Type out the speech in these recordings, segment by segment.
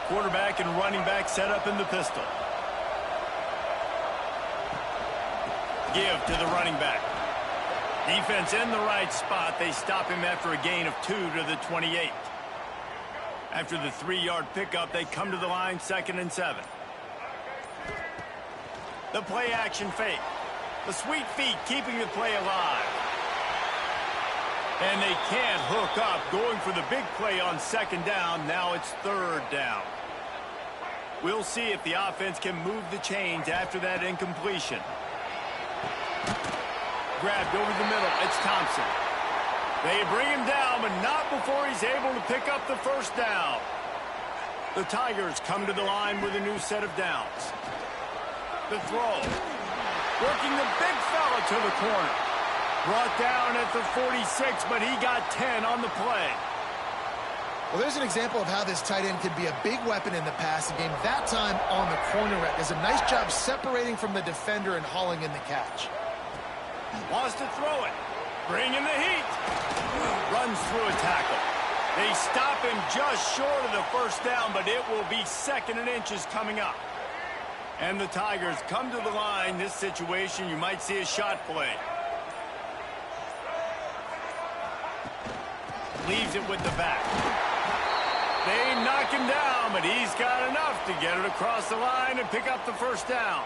Quarterback and running back set up in the pistol. Give to the running back. Defense in the right spot. They stop him after a gain of 2 to the 28. After the 3-yard pickup, they come to the line, 2nd and 7. The play action fake. The sweet feet keeping the play alive. And they can't hook up, going for the big play on 2nd down. Now it's 3rd down. We'll see if the offense can move the chains after that incompletion. Grabbed over the middle. It's Thompson. They bring him down, but not before he's able to pick up the 1st down. The Tigers come to the line with a new set of downs. The throw. Working the big fella to the corner. Brought down at the 46, but he got 10 on the play. Well, there's an example of how this tight end could be a big weapon in the passing game. That time on the corner route. Does a nice job separating from the defender and hauling in the catch. Wants to throw it. Bring in the heat. Runs through a tackle. They stop him just short of the 1st down, but it will be 2nd and inches coming up. And the Tigers come to the line. This situation, you might see a shot play. Leaves it with the back. They knock him down, but he's got enough to get it across the line and pick up the 1st down.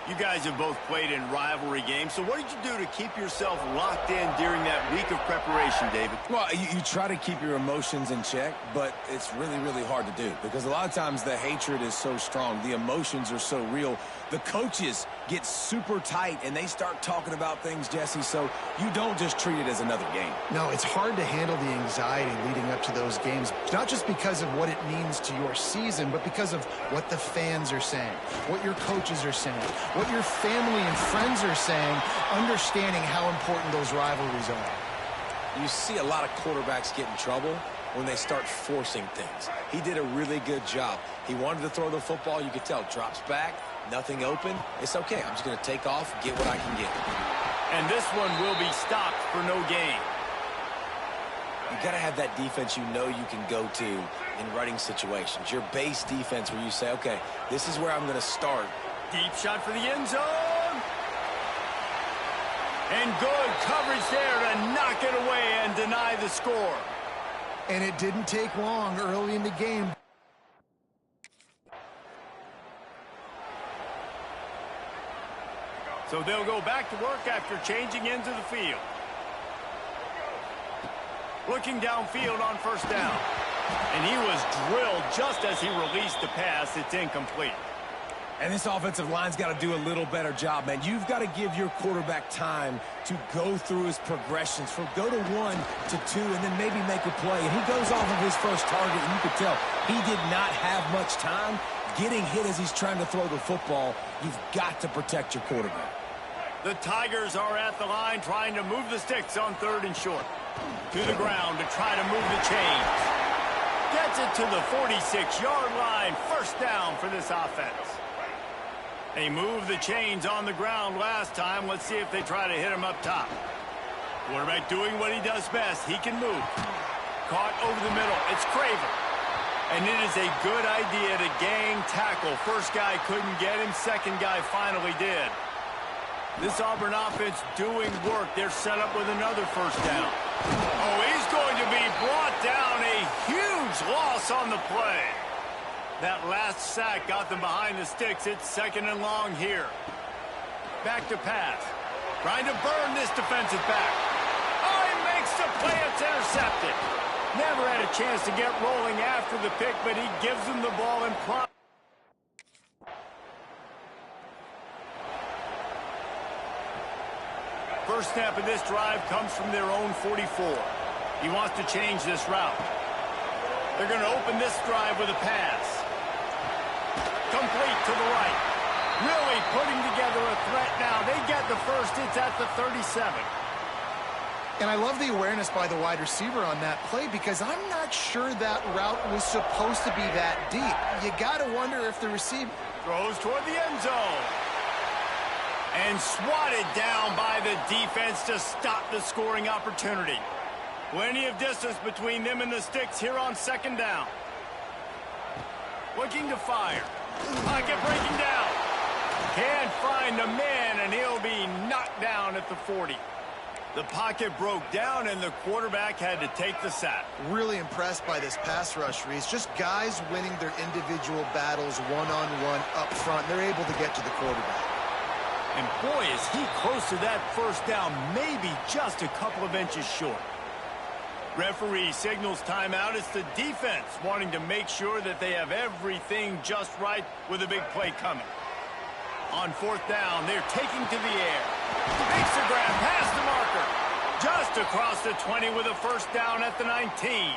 You guys have both played in rivalry games, so what did you do to keep yourself locked in during that week of preparation, David? Well, you try to keep your emotions in check, but it's really, really hard to do because a lot of times the hatred is so strong. The emotions are so real. The coaches get super tight, and they start talking about things, Jesse, so you don't just treat it as another game. No, it's hard to handle the anxiety leading up to those games, not just because of what it means to your season, but because of what the fans are saying, what your coaches are saying, what your family and friends are saying, understanding how important those rivalries are. You see a lot of quarterbacks get in trouble when they start forcing things. He did a really good job. He wanted to throw the football. You could tell. Drops back, nothing open. It's okay. I'm just going to take off, get what I can get. And this one will be stopped for no gain. You got to have that defense you know you can go to in running situations. Your base defense where you say, okay, this is where I'm going to start. Deep shot for the end zone. And good coverage there to knock it away and deny the score. And it didn't take long early in the game. So they'll go back to work after changing into the field. Looking downfield on 1st down. And he was drilled just as he released the pass. It's incomplete. And this offensive line's got to do a little better job, man. You've got to give your quarterback time to go through his progressions from go to 1 to 2 and then maybe make a play. And he goes off of his first target, and you could tell he did not have much time getting hit as he's trying to throw the football. You've got to protect your quarterback. The Tigers are at the line trying to move the sticks on 3rd and short. To the ground to try to move the chains. Gets it to the 46-yard line. 1st down for this offense. They moved the chains on the ground last time. Let's see if they try to hit him up top. Quarterback doing what he does best. He can move. Caught over the middle. It's Craver. And it is a good idea to gang tackle. First guy couldn't get him. Second guy finally did. This Auburn offense doing work. They're set up with another 1st down. Oh, he's going to be brought down. A huge loss on the play. That last sack got them behind the sticks. It's 2nd and long here. Back to pass. Trying to burn this defensive back. Oh, he makes the play. It's intercepted. Never had a chance to get rolling after the pick, but he gives them the ball in prime. First snap of this drive comes from their own 44. He wants to change this route. They're going to open this drive with a pass. Complete to the right. Really putting together a threat now. They get the first. It's at the 37. And I love the awareness by the wide receiver on that play because I'm not sure that route was supposed to be that deep. You got to wonder if the receiver throws toward the end zone. And swatted down by the defense to stop the scoring opportunity. Plenty of distance between them and the sticks here on 2nd down. Looking to fire. Pocket breaking down. Can't find the man, and he'll be knocked down at the 40. The pocket broke down, and the quarterback had to take the sack. Really impressed by this pass rush, Reese. Just guys winning their individual battles one-on-one up front. They're able to get to the quarterback. And boy, is he close to that first down, maybe just a couple of inches short. Referee signals timeout. It's the defense wanting to make sure that they have everything just right with a big play coming. On fourth down, they're taking to the air. Makes the grab past the marker. Just across the 20 with a first down at the 19.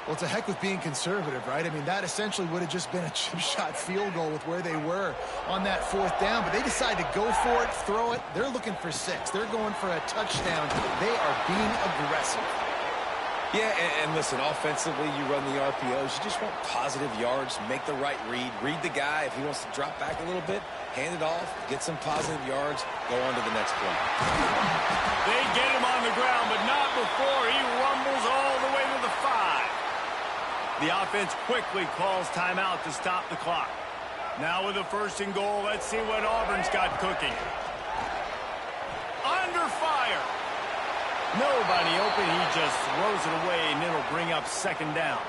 Well, it's a heck with being conservative, right? I mean, that essentially would have just been a chip shot field goal with where they were on that fourth down. But they decide to go for it, throw it. They're looking for 6. They're going for a touchdown. They are being aggressive. Yeah, and listen, offensively, you run the RPOs. You just want positive yards, make the right read the guy. If he wants to drop back a little bit, hand it off, get some positive yards, go on to the next play. They get him on the ground, but not before he rumbles all the way to the 5. The offense quickly calls timeout to stop the clock. Now with a 1st and goal, let's see what Auburn's got cooking. Under fire. Nobody open. He just throws it away, and it'll bring up 2nd down.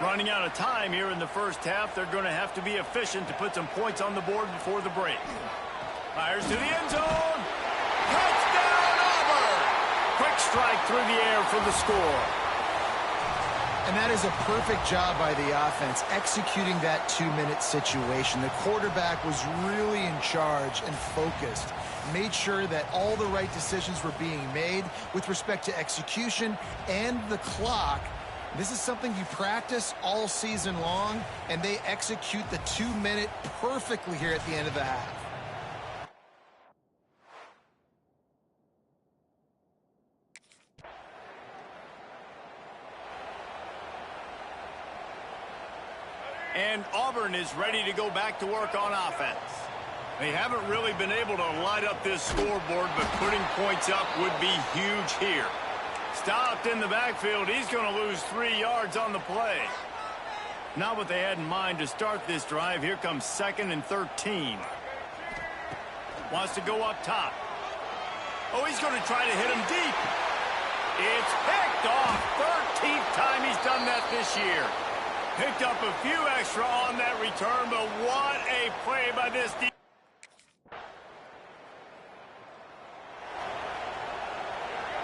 Running out of time here in the first half. They're going to have to be efficient to put some points on the board before the break. Fires to the end zone. Touchdown, Auburn! Quick strike through the air for the score. And that is a perfect job by the offense, executing that 2-minute situation. The quarterback was really in charge and focused. Made sure that all the right decisions were being made with respect to execution and the clock. This is something you practice all season long, and they execute the 2-minute perfectly here at the end of the half. And Auburn is ready to go back to work on offense. They haven't really been able to light up this scoreboard, but putting points up would be huge here. Stopped in the backfield. He's going to lose 3 yards on the play. Not what they had in mind to start this drive. Here comes 2nd and 13. Wants to go up top. Oh, he's going to try to hit him deep. It's picked off. 13th time he's done that this year. Picked up a few extra on that return, but what a play by this defense.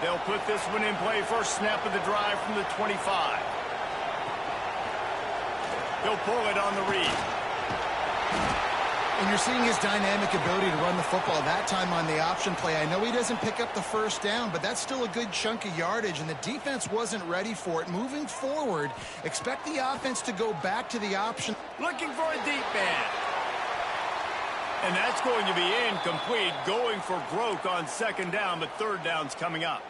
They'll put this one in play. First snap of the drive from the 25. He'll pull it on the read. And you're seeing his dynamic ability to run the football, that time on the option play. I know he doesn't pick up the first down, but that's still a good chunk of yardage, and the defense wasn't ready for it. Moving forward, expect the offense to go back to the option. Looking for a deep man. And that's going to be incomplete. Going for broke on 2nd down, but 3rd down's coming up.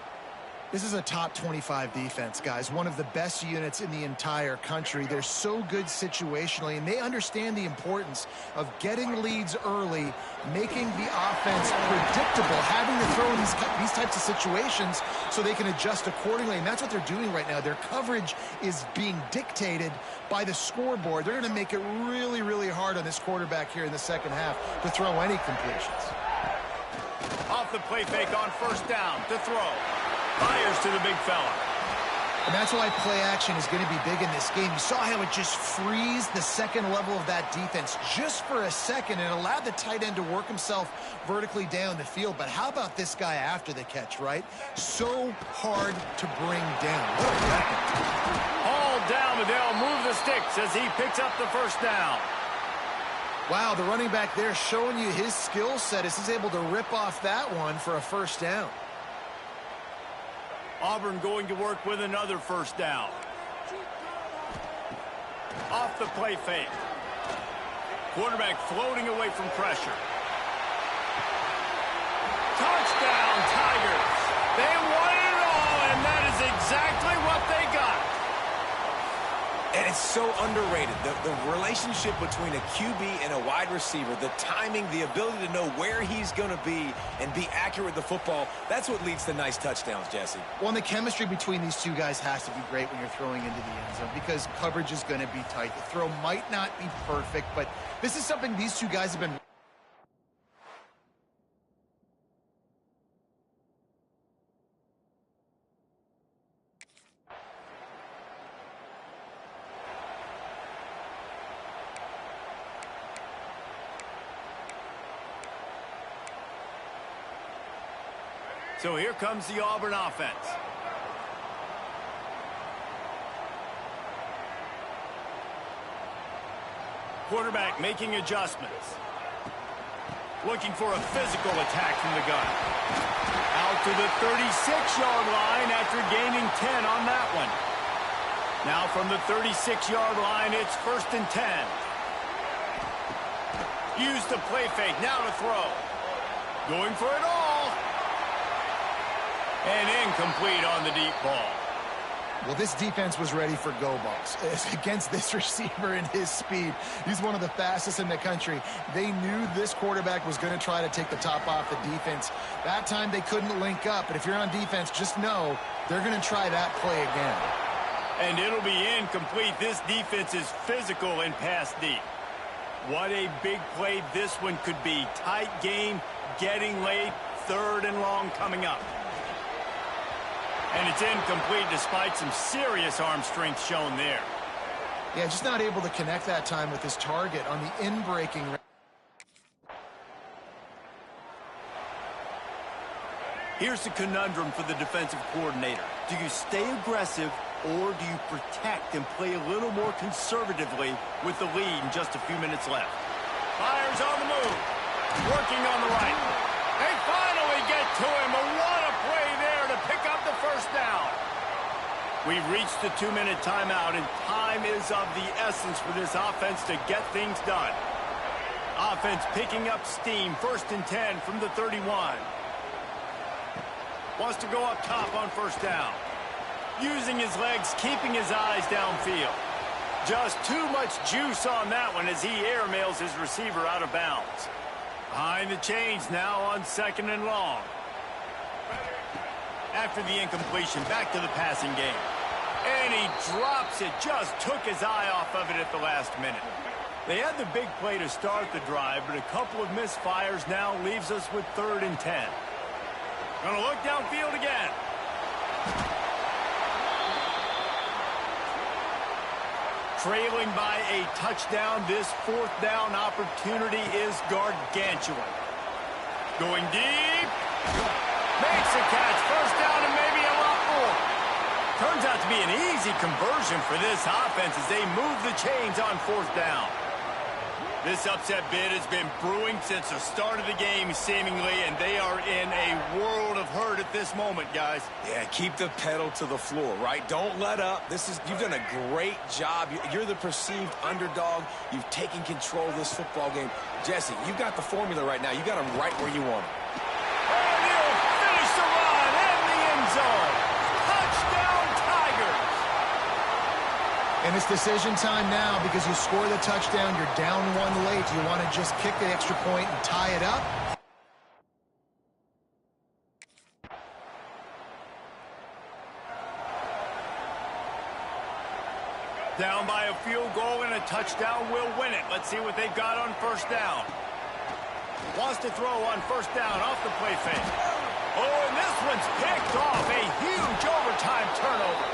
This is a top 25 defense, guys. One of the best units in the entire country. They're so good situationally, and they understand the importance of getting leads early, making the offense predictable, having to throw in these types of situations so they can adjust accordingly. And that's what they're doing right now. Their coverage is being dictated by the scoreboard. They're going to make it really, really hard on this quarterback here in the second half to throw any completions. Off the play fake on 1st down to throw. Fires to the big fella. And that's why play action is going to be big in this game. You saw how it just frees the second level of that defense just for a second and allowed the tight end to work himself vertically down the field. But how about this guy after the catch, right? So hard to bring down. What a weapon. Hauled down, but they'll move the sticks as he picks up the 1st down. Wow, the running back there showing you his skill set as he's able to rip off that one for a 1st down. Auburn going to work with another 1st down. Off the play fake. Quarterback floating away from pressure. Touchdown, Tigers. They wanted it all, and that is exactly what they got. And It's so underrated. The relationship between a QB and a wide receiver, the timing, the ability to know where he's going to be and be accurate with the football, that's what leads to nice touchdowns, Jesse. Well, and the chemistry between these two guys has to be great when you're throwing into the end zone because coverage is going to be tight. The throw might not be perfect, but this is something these two guys have been... So here comes the Auburn offense. Quarterback making adjustments. Looking for a physical attack from the gun. Out to the 36-yard line after gaining 10 on that one. Now from the 36-yard line, it's 1st and 10. Use the play fake, now to throw. Going for it all. And incomplete on the deep ball. Well, this defense was ready for go balls. Against this receiver and his speed, he's one of the fastest in the country. They knew this quarterback was going to try to take the top off the defense. That time they couldn't link up, but if you're on defense, just know they're going to try that play again. And it'll be incomplete. This defense is physical and pass deep. What a big play this one could be. Tight game, getting late, 3rd and long coming up. And it's incomplete despite some serious arm strength shown there. Yeah, just not able to connect that time with his target on the in-breaking. Here's the conundrum for the defensive coordinator. Do you stay aggressive or do you protect and play a little more conservatively with the lead in just a few minutes left? Fires on the move. Working on the right. They finally get to him. What a play there to pick up the 1st down. We've reached the 2-minute timeout, and time is of the essence for this offense to get things done. Offense picking up steam, 1st and 10 from the 31. Wants to go up top on 1st down. Using his legs, keeping his eyes downfield. Just too much juice on that one as he airmails his receiver out of bounds. Behind the chains now on 2nd and long. After the incompletion, back to the passing game. And he drops it, just took his eye off of it at the last minute. They had the big play to start the drive, but a couple of misfires now leaves us with 3rd and 10. Gonna look downfield again. Trailing by a touchdown, this 4th down opportunity is gargantuan. Going deep. Makes a catch. 1st down and maybe a lot more. Turns out to be an easy conversion for this offense as they move the chains on 4th down. This upset bid has been brewing since the start of the game, seemingly, and they are in a world of hurt at this moment, guys. Yeah, keep the pedal to the floor, right? Don't let up. You've done a great job. You're the perceived underdog. You've taken control of this football game. Jesse, you've got the formula right now. You got them right where you want them. And he'll finish the run in the end zone. Touchdown, Tigers. And it's decision time now because you score the touchdown, you're down 1 late. Do you want to just kick the extra point and tie it up? Down by a field goal and a touchdown will win it. Let's see what they've got on 1st down. Wants to throw on 1st down off the play fake. Oh, and this one's picked off. A huge overtime turnover.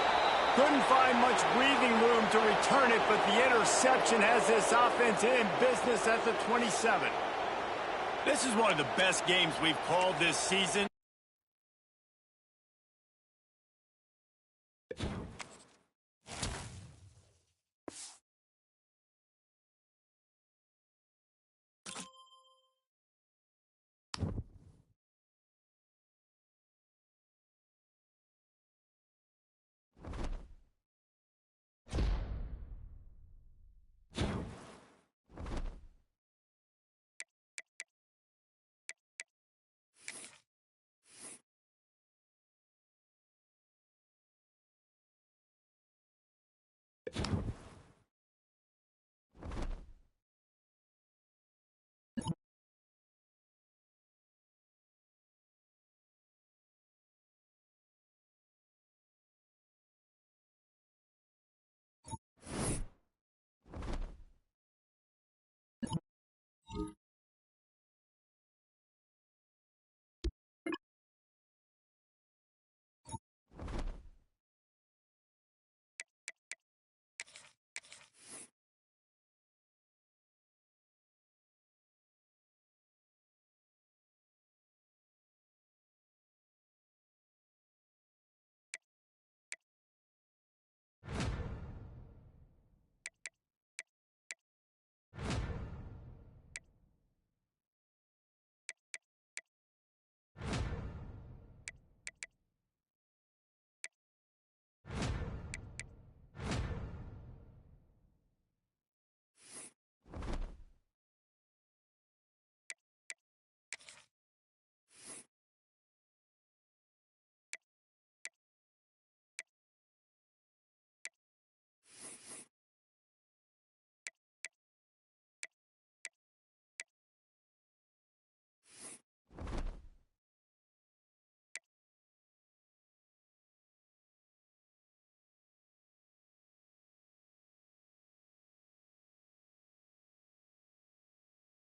Couldn't find much breathing room to return it, but the interception has this offense in business at the 27. This is one of the best games we've called this season.